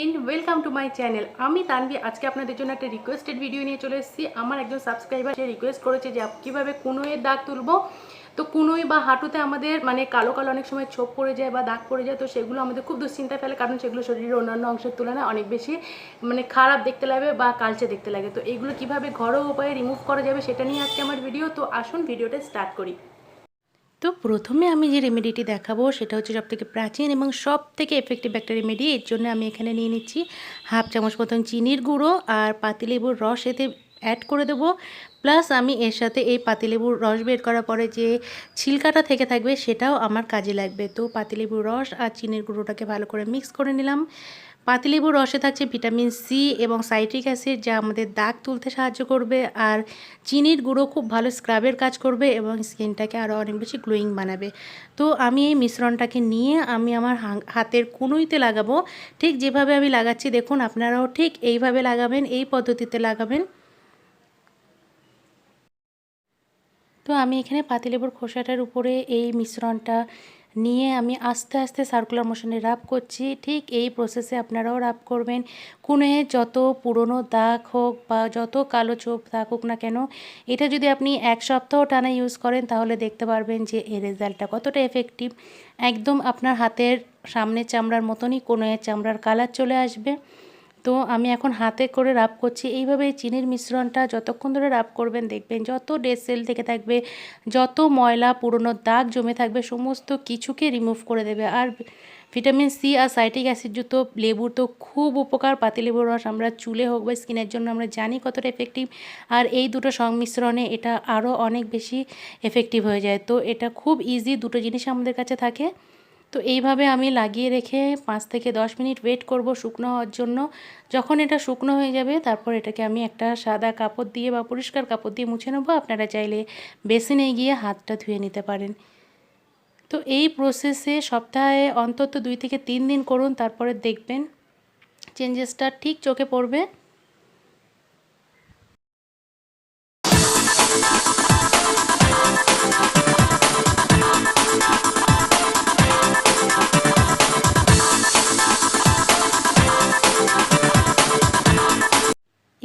Friend, welcome to my channel. আমি তানভী আজকে আপনাদের জন্য একটা রিকোয়েস্টেড ভিডিও নিয়ে চলে এসেছি। আমার একজন সাবস্ক্রাইবার সে রিকোয়েস্ট করেছে যে কীভাবে কুনোয়ের দাগ তুলবো। তো কুনোই বা হাঁটুতে আমাদের মানে কালো কালো অনেক সময় ছোপ পড়ে যায় বা দাগ পড়ে যায়, তো সেগুলো আমাদের খুব দুশ্চিন্তায় ফেলে, কারণ সেগুলো শরীরের অন্যান্য অংশের তুলনায় অনেক বেশি মানে খারাপ দেখতে লাগে বা কালচে দেখতে লাগে। তো এগুলো কীভাবে ঘরোয়া উপায়ে রিমুভ করা যাবে সেটা নিয়ে আজকে আমার ভিডিও। তো আসুন ভিডিওটা স্টার্ট করি। তো প্রথমে আমি যে রেমেডিটি দেখাবো সেটা হচ্ছে সবথেকে প্রাচীন এবং সবথেকে এফেক্টিভ একটা রেমেডি। এর জন্য আমি এখানে নিয়ে নিচ্ছি হাফ চামচ মতন চিনির গুঁড়ো আর পাতিলেবুর রস এতে অ্যাড করে দেবো। প্লাস আমি এর সাথে এই পাতিলেবুর রস বের করার পরে যে ছিলকাটা থেকে থাকবে সেটাও আমার কাজে লাগবে। তো পাতিলেবুর রস আর চিনির গুঁড়োটাকে ভালো করে মিক্স করে নিলাম। পাতিলেবুর রসে থাকছে ভিটামিন সি এবং সাইট্রিক অ্যাসিড, যা আমাদের দাগ তুলতে সাহায্য করবে। আর চিনির গুঁড়ো খুব ভালো স্ক্রাবের কাজ করবে এবং স্কিনটাকে আরও অনেক বেশি গ্লোয়িং বানাবে। তো আমি এই মিশ্রণটাকে নিয়ে আমি আমার হাতের কুনুইতে লাগাবো। ঠিক যেভাবে আমি লাগাচ্ছি দেখুন, আপনারাও ঠিক এইভাবে লাগাবেন, এই পদ্ধতিতে লাগাবেন। তো আমি এখানে পাতিলেবুর খোসাটার উপরে এই মিশ্রণটা নিয়ে আমি আস্তে আস্তে সার্কুলার মোশনে রাব করছি। ঠিক এই প্রসেসে আপনারাও রাব করবেন। কুনোয়ে যত পুরনো দাগ হোক বা যত কালো ছোপ থাকুক না কেন, এটা যদি আপনি এক সপ্তাহ টানা ইউজ করেন তাহলে দেখতে পারবেন যে এর রেজাল্টটা কতটা এফেক্টিভ। একদম আপনার হাতের সামনের চামড়ার মতনই কুনোয়ের চামড়ার কালার চলে আসবে। তো আমি এখন হাতে করে রাব করছি। এইভাবে চিনির মিশ্রণটা যতক্ষণ ধরে রাব করবেন দেখবেন যত ডেড সেল থেকে থাকবে, যত ময়লা পুরনো দাগ জমে থাকবে সমস্ত কিছুকে রিমুভ করে দেবে। আর ভিটামিন সি আর সাইট্রিক অ্যাসিডযুক্ত লেবুর তো খুব উপকার। পাতিলেবুর রস আমরা চুলে হোক বা স্কিনের জন্য আমরা জানি কতটা এফেক্টিভ, আর এই দুটো সংমিশ্রণে এটা আরও অনেক বেশি এফেক্টিভ হয়ে যায়। তো এটা খুব ইজি, দুটো জিনিস আমাদের কাছে থাকে। তো এইভাবে আমি লাগিয়ে রেখে 5 থেকে 10 মিনিট ওয়েট করব শুকনো হওয়ার জন্য। যখন এটা শুকনো হয়ে যাবে তারপর এটাকে আমি একটা সাদা কাপড় দিয়ে বা পরিষ্কার কাপড় দিয়ে মুছে নেবো। আপনারা চাইলে বেসিনে গিয়ে হাতটা ধুয়ে নিতে পারেন। তো এই প্রসেসে সপ্তাহে অন্তত 2 থেকে 3 দিন করুন, তারপরে দেখবেন চেঞ্জেসটা ঠিক চোখে পড়বে।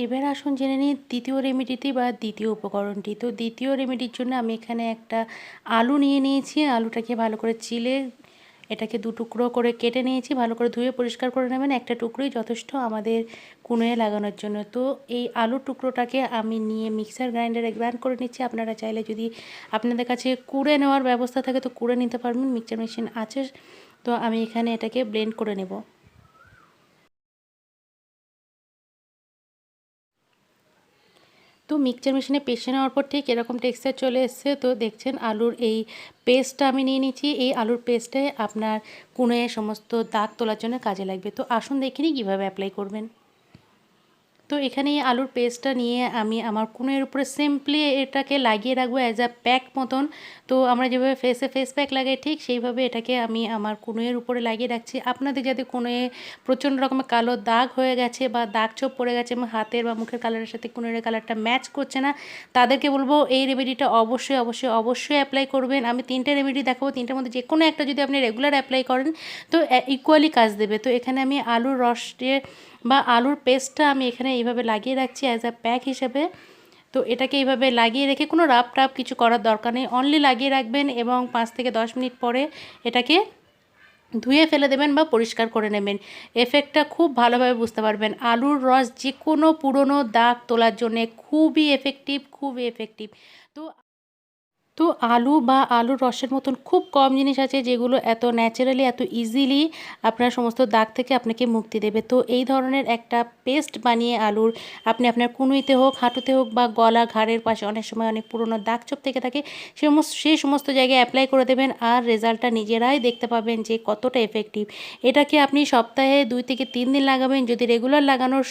এবার আসুন জেনে নিই দ্বিতীয় রেমেডিটি বা দ্বিতীয় উপকরণটি। তো দ্বিতীয় রেমেডির জন্য আমি এখানে একটা আলু নিয়ে নিয়েছি। আলুটাকে ভালো করে চিলে এটাকে 2 টুকরো করে কেটে নিয়েছি। ভালো করে ধুয়ে পরিষ্কার করে নেবেন, একটা টুকরোই যথেষ্ট আমাদের কুনোয়ে লাগানোর জন্য। তো এই আলুর টুকরোটাকে আমি নিয়ে মিক্সার গ্রাইন্ডারে গ্রাইন্ড করে নিচ্ছি। আপনারা চাইলে যদি আপনাদের কাছে কুড়ে নেওয়ার ব্যবস্থা থাকে তো কুড়ে নিতে পারবেন, মিক্সচার মেশিন আছে। তো আমি এখানে এটাকে ব্লেন্ড করে নেব। তো মিক্সচার মেশিনে পেষে নেওয়ার পর ঠিক এরকম টেক্সচার চলে এসছে। তো দেখছেন আলুর এই পেস্টটা আমি নিয়ে নিচ্ছি। এই আলুর পেস্টে আপনার কুনোয়ে সমস্ত দাগ তোলার জন্য কাজে লাগবে। তো আসুন দেখে নিই কীভাবে অ্যাপ্লাই করবেন। তো এখানে এই আলুর পেস্টটা নিয়ে আমি আমার কুনোয়ের উপরে সিম্পলি এটাকে লাগিয়ে রাখবো অ্যাজ আ প্যাক মতন। তো আমরা যেভাবে ফেসে ফেস প্যাক লাগাই ঠিক সেইভাবে এটাকে আমি আমার কুনোয়ের উপরে লাগিয়ে রাখছি। আপনাদের যাতে কুনোয়ে প্রচণ্ড রকমের কালো দাগ হয়ে গেছে বা দাগ ছোপ পড়ে গেছে এবং হাতের বা মুখের কালারের সাথে কুনোয়ের কালারটা ম্যাচ করছে না, তাদেরকে বলবো এই রেমেডিটা অবশ্যই অবশ্যই অবশ্যই অ্যাপ্লাই করবেন। আমি 3টে রেমেডি দেখাবো, 3টার মধ্যে যে কোনো একটা যদি আপনি রেগুলার অ্যাপ্লাই করেন তো ইকুয়ালি কাজ দেবে। তো এখানে আমি আলুর রসে বা আলুর পেস্টটা আমি এখানে এইভাবে লাগিয়ে রাখছি অ্যাজ আ প্যাক হিসেবে। তো এটাকে এইভাবে লাগিয়ে রেখে কোনো রাব টাব কিছু করার দরকার নেই, অনলি লাগিয়ে রাখবেন এবং 5 থেকে 10 মিনিট পরে এটাকে ধুয়ে ফেলে দেবেন বা পরিষ্কার করে নেবেন। এফেক্টটা খুব ভালোভাবে বুঝতে পারবেন। আলুর রস যে কোনো পুরনো দাগ তোলার জন্যে খুবই এফেক্টিভ, খুবই এফেক্টিভ। তো আলু বা আলুর রসের মতন খুব কম জিনিস আছে যেগুলো এত ন্যাচারালি এত ইজিলি আপনার সমস্ত দাগ থেকে আপনাকে মুক্তি দেবে। তো এই ধরনের একটা পেস্ট বানিয়ে আলুর আপনি আপনার কুনুইতে হোক, হাঁটুতে হোক বা গলা ঘাড়ের পাশে অনেক সময় অনেক পুরনো দাগ ছোপ থেকে থাকে সেই সমস্ত জায়গায় অ্যাপ্লাই করে দেবেন, আর রেজাল্টটা নিজেরাই দেখতে পাবেন যে কতটা এফেক্টিভ। এটাকে আপনি সপ্তাহে 2 থেকে 3 দিন লাগাবেন। যদি রেগুলার লাগানোর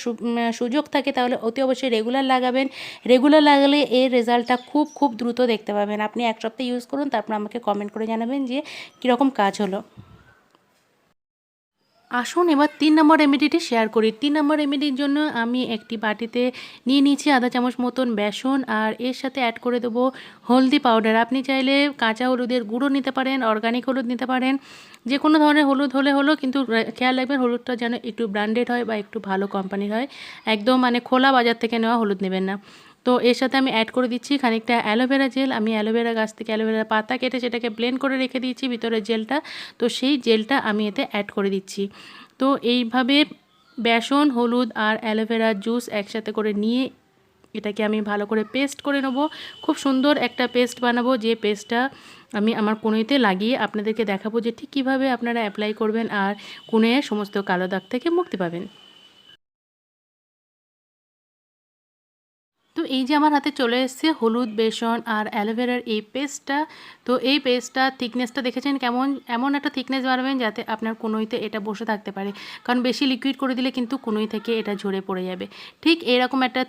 সুযোগ থাকে তাহলে অতি অবশ্যই রেগুলার লাগাবেন। রেগুলার লাগালে এর রেজাল্টটা খুব খুব দ্রুত দেখতে পাবেন। আপনি এক সপ্তাহ ইউজ করুন, তারপর আমাকে কমেন্ট করে জানাবেন যে কীরকম কাজ হলো। আসুন এবার 3 নম্বর রেমেডিটি শেয়ার করি। 3 নম্বর রেমেডির জন্য আমি একটি বাটিতে নিয়ে নিয়েছি আধা চামচ মতন বেসন, আর এর সাথে অ্যাড করে দেবো হলদি পাউডার। আপনি চাইলে কাঁচা হলুদের গুঁড়ো নিতে পারেন, অর্গানিক হলুদ নিতে পারেন, যে কোনো ধরনের হলুদ হলে হলো, কিন্তু খেয়াল রাখবেন হলুদটা যেন একটু ব্র্যান্ডেড হয় বা একটু ভালো কোম্পানির হয়। একদম মানে খোলা বাজার থেকে নেওয়া হলুদ নেবেন না। তো এর সাথে আমি অ্যাড করে দিচ্ছি খানিকটা অ্যালোভেরা জেল। আমি অ্যালোভেরা গাছ থেকে অ্যালোভেরা পাতা কেটে সেটাকে ব্লেন্ড করে রেখে দিয়েছি ভিতরের জেলটা। তো সেই জেলটা আমি এতে অ্যাড করে দিচ্ছি। তো এইভাবে বেসন, হলুদ আর অ্যালোভেরা জুস একসাথে করে নিয়ে এটাকে আমি ভালো করে পেস্ট করে নেব। খুব সুন্দর একটা পেস্ট বানাবো, যে পেস্টটা আমি আমার কনুইতে লাগিয়ে আপনাদেরকে দেখাবো যে ঠিক কীভাবে আপনারা অ্যাপ্লাই করবেন আর কনুইয়ের সমস্ত কালো দাগ থেকে মুক্তি পাবেন। তো এই যে আমার হাতে চলে এসেছে হলুদ, বেসন আর অ্যালোভেরার এই পেস্টটা। তো এই পেস্টটা থিকনেসটা দেখেছেন কেমন? এমন একটা থিকনেস বানাবেন যাতে আপনার কনুইতে এটা বসে থাকতে পারে, কারণ বেশি লিকুইড করে দিলে কিন্তু কনুই থেকে এটা ঝরে পড়ে যাবে। ঠিক এরকম একটা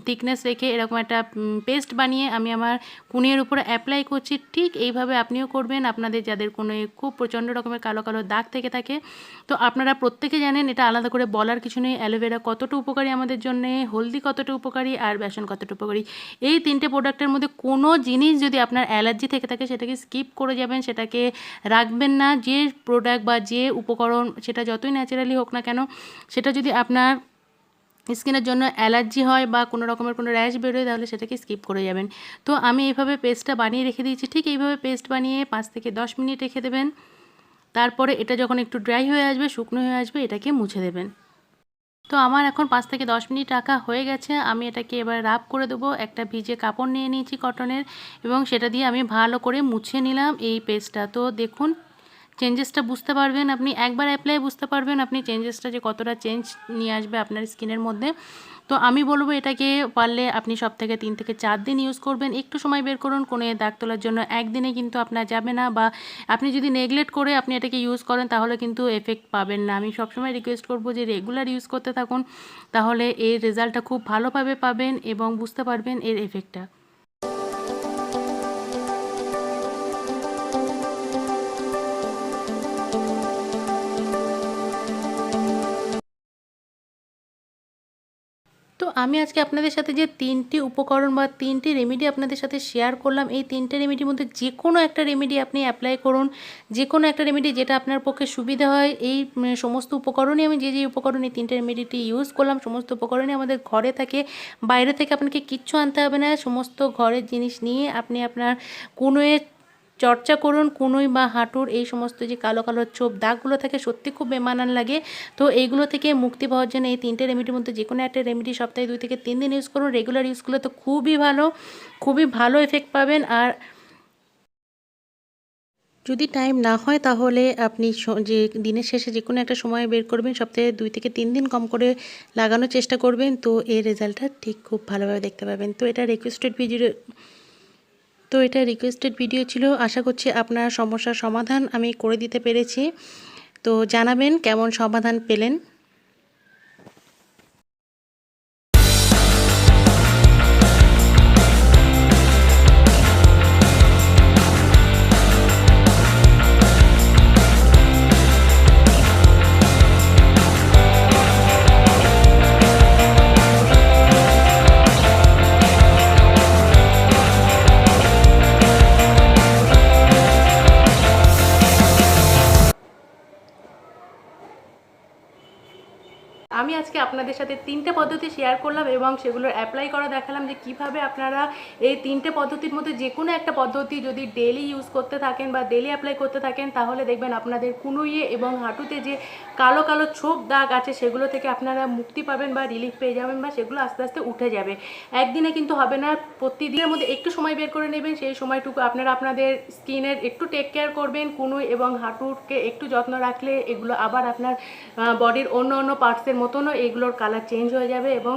থিকনেস রেখে এরকম একটা পেস্ট বানিয়ে আমি আমার কনুইয়ের উপরে অ্যাপ্লাই করছি। ঠিক এইভাবে আপনিও করবেন আপনাদের যাদের কনুই খুব প্রচণ্ড রকমের কালো কালো দাগ থেকে থাকে। তো আপনারা প্রত্যেকে জানেন, এটা আলাদা করে বলার কিছু নেই, অ্যালোভেরা কতটা উপকারী আমাদের জন্যে, হলদি কতটা উপকারী আর বেসন কতটা উপকারী। এই 3টে প্রোডাক্টের মধ্যে কোনো জিনিস যদি আপনার অ্যালার্জি থেকে থাকে সেটাকে স্কিপ করে যাবেন, সেটাকে রাখবেন না। যে প্রোডাক্ট বা যে উপকরণ সেটা যতই ন্যাচারালি হোক না কেন, সেটা যদি আপনার স্কিনের জন্য অ্যালার্জি হয় বা কোনো রকমের কোনো র্যাশ বেরোয় তাহলে সেটাকে স্কিপ করে যাবেন। তো আমি এইভাবে পেস্টটা বানিয়ে রেখে দিয়েছি। ঠিক এইভাবে পেস্ট বানিয়ে 5 থেকে 10 মিনিট রেখে দেবেন। তারপরে এটা যখন একটু ড্রাই হয়ে আসবে, শুকনো হয়ে আসবে, এটাকে মুছে দেবেন। তো আমার এখন 5 থেকে 10 মিনিট রাখা হয়ে গেছে। আমি এটাকে এবার রাব করে দেবো। একটা ভিজে কাপড় নিয়ে নিয়েছি কটনের, এবং সেটা দিয়ে আমি ভালো করে মুছে নিলাম এই পেস্টটা। তো দেখুন চেঞ্জেসটা বুঝতে পারবেন, আপনি একবার অ্যাপ্লাই বুঝতে পারবেন আপনি চেঞ্জেসটা যে কতটা চেঞ্জ নিয়ে আসবে আপনার স্কিনের মধ্যে। তো আমি বলবো এটাকে পারলে আপনি সপ্তাহে 3 থেকে 4 দিন ইউজ করবেন। একটু সময় বের করুন, কোনো দাগ তোলার জন্য একদিনে কিন্তু আপনার যাবে না, বা আপনি যদি নেগলেক্ট করে আপনি এটাকে ইউজ করেন তাহলে কিন্তু এফেক্ট পাবেন না। আমি সবসময় রিকোয়েস্ট করবো যে রেগুলার ইউজ করতে থাকুন, তাহলে এর রেজাল্টটা খুব ভালোভাবে পাবেন এবং বুঝতে পারবেন এর এফেক্টটা। তো আমি আজকে আপনাদের সাথে যে 3টি উপকরণ বা 3টি রেমেডি আপনাদের সাথে শেয়ার করলাম, এই 3টে রেমেডির মধ্যে যে কোনো একটা রেমেডি আপনি অ্যাপ্লাই করুন। যে কোনো একটা রেমেডি যেটা আপনার পক্ষে সুবিধা হয়। এই সমস্ত উপকরণই আমি যে উপকরণ এই 3টে রেমেডিটি ইউজ করলাম, সমস্ত উপকরণই আমাদের ঘরে থাকে। বাইরে থেকে আপনাকে কিচ্ছু আনতে হবে না। সমস্ত ঘরের জিনিস নিয়ে আপনি আপনার কনুইয়ের চর্চা করুন। কনুই বা হাঁটুর এই সমস্ত যে কালো কালো ছোপ দাগগুলো থাকে সত্যি খুব বেমানান লাগে। তো এইগুলো থেকে মুক্তি পাওয়ার জন্য এই 3টে রেমেডির মধ্যে যে কোনো একটা রেমেডি সপ্তাহে 2 থেকে 3 দিন ইউজ করুন। রেগুলার ইউজ করলে তো খুবই ভালো এফেক্ট পাবেন। আর যদি টাইম না হয় তাহলে আপনি যে দিনের শেষে যে কোনো একটা সময় বের করবেন, সপ্তাহে 2 থেকে 3 দিন কম করে লাগানোর চেষ্টা করবেন। তো এর রেজাল্টটা ঠিক খুব ভালোভাবে দেখতে পাবেন। তো এটা রিকোয়েস্টেড ভিডিও ছিল। আশা করছি আপনার সমস্যার সমাধান আমি করে দিতে পেরেছি। তো জানাবেন কেমন সমাধান পেলেন। আমি আজকে আপনাদের সাথে 3টে পদ্ধতি শেয়ার করলাম এবং সেগুলোর অ্যাপ্লাই করা দেখালাম যে কিভাবে আপনারা এই 3টে পদ্ধতির মধ্যে যে কোনো একটা পদ্ধতি যদি ডেলি ইউজ করতে থাকেন বা ডেলি অ্যাপ্লাই করতে থাকেন তাহলে দেখবেন আপনাদের কনুইয়ে এবং হাঁটুতে যে কালো কালো ছোপ দাগ আছে সেগুলো থেকে আপনারা মুক্তি পাবেন বা রিলিফ পেয়ে যাবেন, বা সেগুলো আস্তে আস্তে উঠে যাবে। একদিনে কিন্তু হবে না, প্রতিদিনের মধ্যে একটু সময় বের করে নেবেন। সেই সময়টুকু আপনারা আপনাদের স্কিনের একটু টেক কেয়ার করবেন। কনুই এবং হাঁটুকে একটু যত্ন রাখলে এগুলো আবার আপনার বডির অন্য অন্য পার্টসের মতনও এগুলোর কালার চেঞ্জ হয়ে যাবে এবং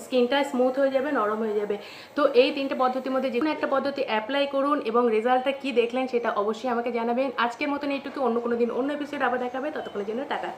স্কিনটা স্মুথ হয়ে যাবে, নরম হয়ে যাবে। তো এই 3টে পদ্ধতির মধ্যে যে কোনো একটা পদ্ধতি অ্যাপ্লাই করুন এবং রেজাল্টটা কী দেখলেন সেটা অবশ্যই আমাকে জানাবেন। আজকের মতন এইটুকু, অন্য কোনো দিন অন্য এপিসোড আবার দেখাবে। ততক্ষণের জন্য টাটা।